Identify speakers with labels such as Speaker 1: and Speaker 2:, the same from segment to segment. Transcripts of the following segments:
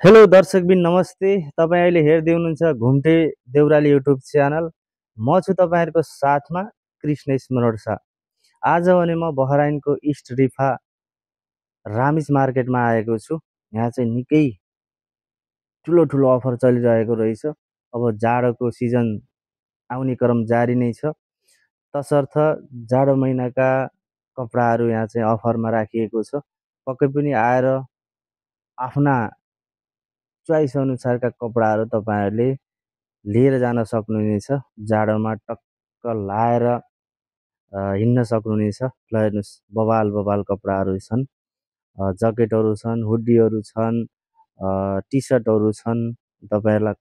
Speaker 1: Hello दर्शकबिन नमस्ते। तपाईँ अहिले हेर्दै हुनुहुन्छ घुम्टे देउराली युट्युब च्यानल। म छु तपाईँहरूको साथमा कृष्ण स्मरण शाह। आज भने म बहराइनको इस्ट रिफा रामिज मार्केटमा आएको छु। यहाँ चाहिँ निकै ठुलो ठुलो अफर चलिरहेको रहेछ। अब जाडोको सिजन आउने क्रम जारी नै छ, तसर्थ जाडो महिनाका कपडाहरू यहाँ चाहिँ अफरमा राखिएको छ। पक्कै पनि आएर आफ्ना चोइस अनुसारका कपडाहरू तपाईँहरूले लिएर जान सक्नुहुनेछ। जाडोमा टक्क लाएर हिँड्न सक्नुहुनेछ। ल हेर्नुहोस्, बबाल बबाल कपडाहरू छन्, ज्याकेटहरू छन्, हुडीहरू छन्, टी सर्टहरू छन्। तपाईँहरूलाई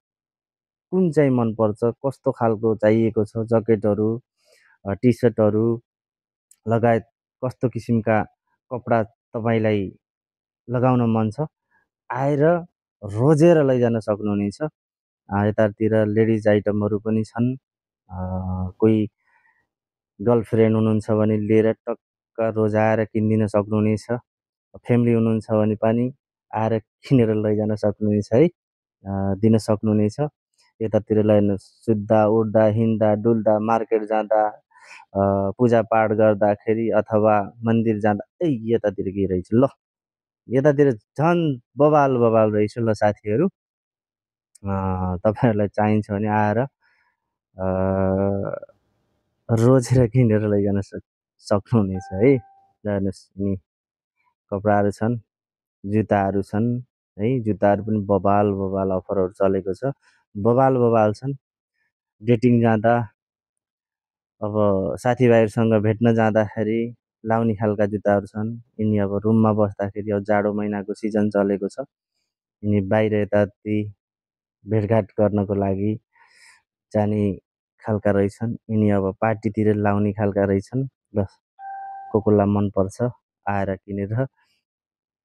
Speaker 1: कुन चाहिँ मनपर्छ, कस्तो खालको चाहिएको छ, ज्याकेटहरू, टी सर्टहरू लगायत कस्तो किसिमका कपडा तपाईँलाई लगाउन मन छ, आएर रोजेर लैजान सक्नुहुनेछ। यतातिर लेडिज आइटमहरू पनि छन्। कोही गर्लफ्रेन्ड हुनुहुन्छ भने लिएर टक्क रोजाएर किनिदिन सक्नुहुनेछ। फ्यामिली हुनुहुन्छ भने पनि आएर किनेर लैजान सक्नुहुनेछ है, दिन सक्नुहुनेछ। यतातिर हेर्नुहोस्, सुत्दा उठ्दा हिँड्दा डुल्दा मार्केट जाँदा पूजापाठ गर्दाखेरि अथवा मन्दिर जाँदा यतातिर के रहेछ, ल यतातिर झन् बबाल बबाल रहेछ। ल साथीहरू, तपाईँहरूलाई चाहिन्छ भने आएर रोजेर किनेर लैजान सक्नुहुनेछ है। हेर्नुहोस्, यिनी कपडाहरू छन्, जुत्ताहरू छन् है। जुत्ताहरू पनि बबाल बबाल अफरहरू चलेको छ, बबाल बबाल छन्। डेटिङ जाँदा, अब साथीभाइहरूसँग भेट्न जाँदाखेरि लाउने खालका जुत्ताहरू छन्। यिनी अब रुममा बस्दाखेरि, अब जाडो महिनाको सिजन चलेको छ, यिनी बाहिर यताति भेटघाट गर्नको लागि जाने खालका रहेछन्। यिनी अब पार्टीतिर लाउने खालका रहेछन्। ल कोलाई मनपर्छ आएर किनेर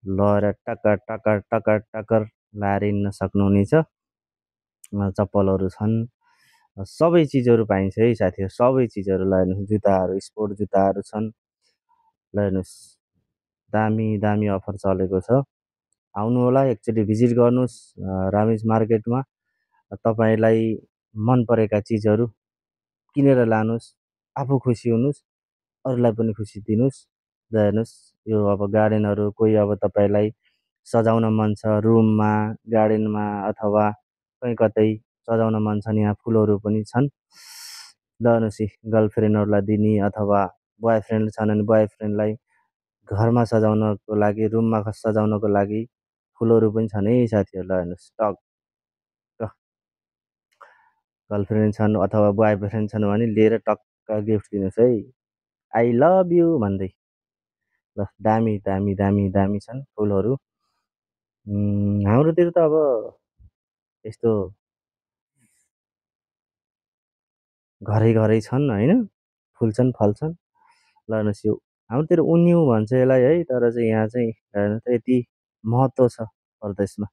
Speaker 1: लएर टक्कर टक्कर टक्कर टक्कर लाएर हिँड्न सक्नुहुनेछ। चप्पलहरू छन्, सबै चिजहरू पाइन्छ है साथीहरू, सबै चिजहरू। ल हेर्नुहोस्, जुत्ताहरू, स्पोर्ट जुत्ताहरू छन्। ल हेर्नुहोस्, दामी दामी अफर चलेको छ। आउनु होला, एकचोटि भिजिट गर्नुहोस् रामिज मार्केटमा। तपाईँलाई मन परेका चिजहरू किनेर लानुहोस्, आफू खुसी हुनुहोस्, अरूलाई पनि खुसी दिनुहोस्। र हेर्नुहोस्, यो अब गार्डनहरू, कोही अब तपाईँलाई सजाउन मन छ रुममा, गार्डनमा, अथवा कहीँ कतै सजाउन मन छ, यहाँ फुलहरू पनि छन्। ल हेर्नुहोस्, गर्लफ्रेन्डहरूलाई दिने अथवा बोयफ्रेन्ड छन् भने बोयफ्रेन्डलाई घरमा सजाउनको लागि, रुममा सजाउनको लागि फुलहरू पनि छन् है साथीहरू। ल हेर्नुहोस्, टक्क गर्लफ्रेन्ड छन् अथवा बोयफ्रेन्ड छन् भने लिएर टक्क गिफ्ट दिनुहोस् है, आई लभ यु भन्दै। ल दामी दामी दामी दामी छन् फुलहरू। हाम्रोतिर त अब यस्तो घरै घरै छन् होइन, फुल्छन् फल्छन्। ल हेर्नुहोस्, यो हाम्रोतिर उन्यु भन्छ यसलाई है, तर चाहिँ यहाँ चाहिँ हेर्नुहोस् यति महत्त्व छ परदेशमा।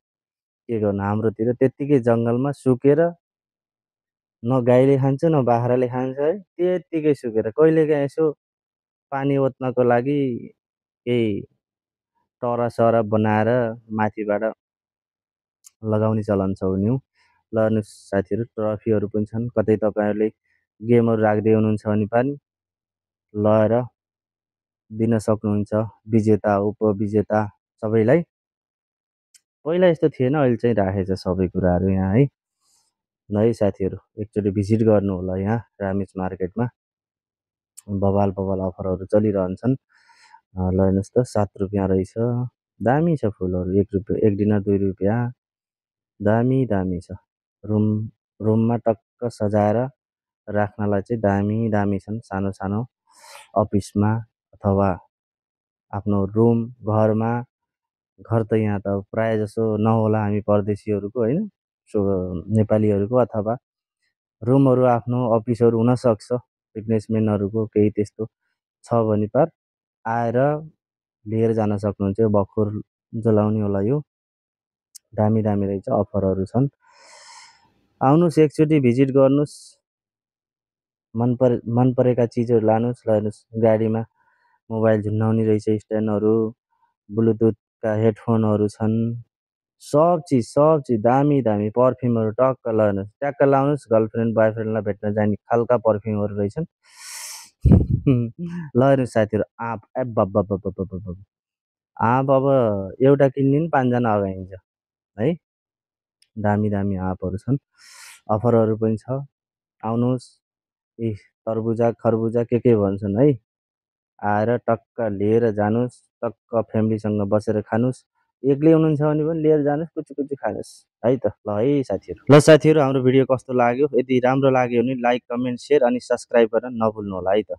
Speaker 1: के गर्नु, हाम्रोतिर त्यत्तिकै जङ्गलमा सुकेर न गाईले खान्छ न बाख्राले खान्छ है, त्यत्तिकै सुकेर। कहिलेकाहीँ यसो पानी ओत्नको लागि केही टरा सरा बनाएर माथिबाट लगाउने चलन छ उन्यु। ल हेर्नुहोस् साथीहरू, ट्रफीहरू पनि छन्। कतै तपाईँहरूले गेमहरू राख्दै हुनुहुन्छ भने पनि लगेर दिन सक्नुहुन्छ, विजेता उपविजेता सबैलाई। पहिला यस्तो थिएन, अहिले चाहिँ राखेछ सबै कुराहरू यहाँ है। ल है साथीहरू, एकचोटि भिजिट गर्नु होला यहाँ रामिज मार्केटमा। बबाल बबाल अफरहरू चलिरहन्छन्। ल हेर्नुहोस् त, 7 रुपियाँ रहेछ। दामी छ फुलहरू, 1 रुपियाँ, 1 दिना 2 रुपियाँ, दामी दामी छ। रुममा टक्क सजाएर राख्नलाई चाहिँ दामी दामी छन्। सानो सानो अफिसमा अथवा आफ्नो रुम, घरमा। घर त यहाँ त प्रायः जसो नहोला हामी परदेशीहरूको होइन, सो नेपालीहरूको, अथवा रुमहरू आफ्नो अफिसहरू हुनसक्छ बिजनेसम्यानहरूको, केही त्यस्तो छ भने पर आएर लिएर जान सक्नुहुन्छ। भर्खर जलाउने होला यो, दामी दामी रहेछ, अफरहरू छन्। आउनुहोस्, एकचोटि भिजिट गर्नुहोस्, मन परेका चिजहरू लानुहोस्। ल हेर्नुहोस्, गाडीमा मोबाइल झुन्डाउने रहेछ स्ट्यान्डहरू, ब्लुटुथका हेडफोनहरू छन्, सब चिज दामी दामी पर्फ्युमहरू टक्क लानुहोस्, ट्याक्क लाउनुहोस्, गर्लफ्रेन्ड बोयफ्रेन्डलाई भेट्न जाने खालका पर्फ्युमहरू रहेछन्। ल हेर्नुहोस् साथीहरू, आँप एब्बाब्बाब्बाब्बाब्बाब्बा, आँप अब एउटा किन्ने नि 5 जना अगाइन्छ है। दामी दामी आँपहरू छन्, अफरहरू पनि छ, आउनुहोस्। ए तरबुजा खरबुजा के भन्छन् है, आएर टक्क लिएर जानुहोस्, टक्क फ्यामिलीसँग बसेर खानुहोस्, एक्लै हुनुहुन्छ भने पनि लिएर जानुहोस्, कुचु खानुहोस् है त। ल है साथीहरू, हाम्रो भिडियो कस्तो लाग्यो, यदि राम्रो लाग्यो भने लाइक कमेन्ट सेयर अनि सब्सक्राइब गर्न नभुल्नु होला है त।